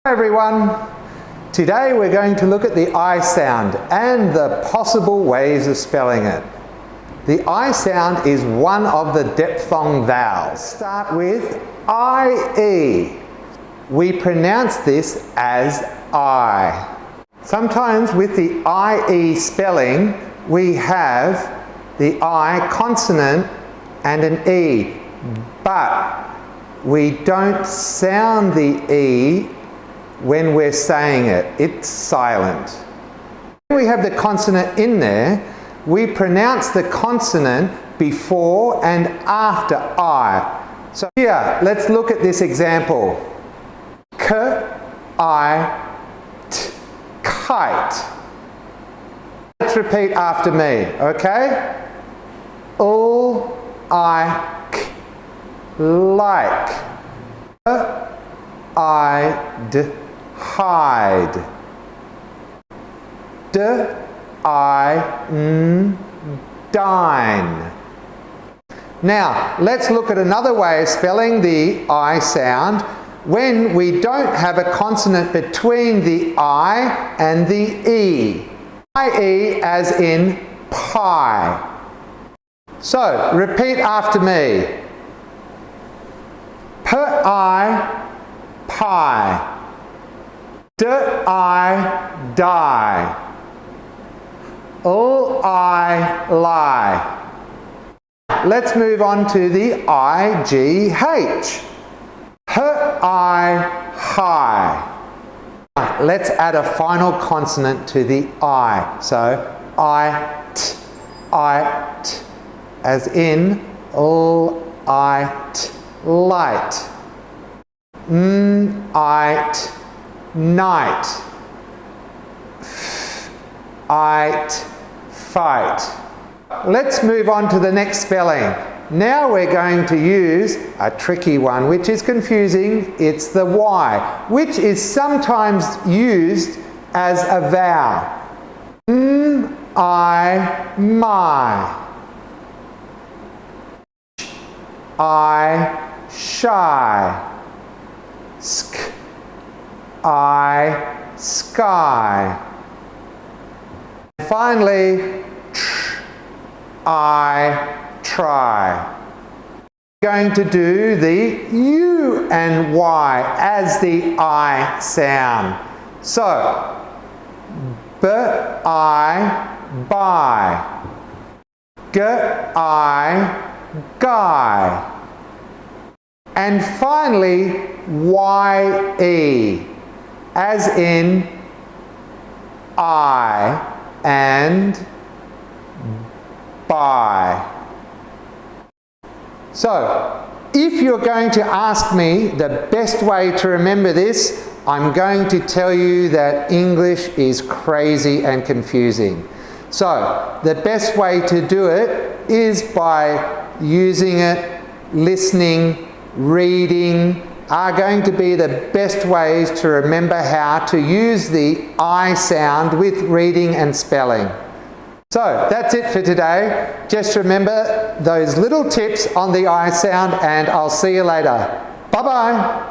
Hi everyone, today we're going to look at the I sound and the possible ways of spelling it. The I sound is one of the diphthong vowels. Start with IE. We pronounce this as I. Sometimes with the IE spelling we have the I consonant and an E, but we don't sound the E when we're saying it. It's silent. When we have the consonant in there, we pronounce the consonant before and after I. So here, let's look at this example. K, I, T, kite. Let's repeat after me, okay? L, I, K, like. K, I, D, hide. D, I, N, dine. Now, let's look at another way of spelling the I sound when we don't have a consonant between the I and the E. I-E as in pie. So, repeat after me. P-I, pie. D-I, die. L-I, lie. Let's move on to the I-G-H. H-I, high. Let's add a final consonant to the I. So, I-T, I-T, as in L-I-T, light. N-I-T, night. F-I-T, fight. Let's move on to the next spelling. Now we're going to use a tricky one which is confusing. It's the Y, which is sometimes used as a vowel. I, my. I, shy. Sk, I, sky. Finally, tr, I, try. We're going to do the U and Y as the I sound. So, B, I, buy. G, I, guy. And finally, Y-E, as in I and buy. So, if you're going to ask me the best way to remember this, I'm going to tell you that English is crazy and confusing. So, the best way to do it is by using it, listening, reading are going to be the best ways to remember how to use the I sound with reading and spelling. So that's it for today. Just remember those little tips on the I sound and I'll see you later. Bye-bye.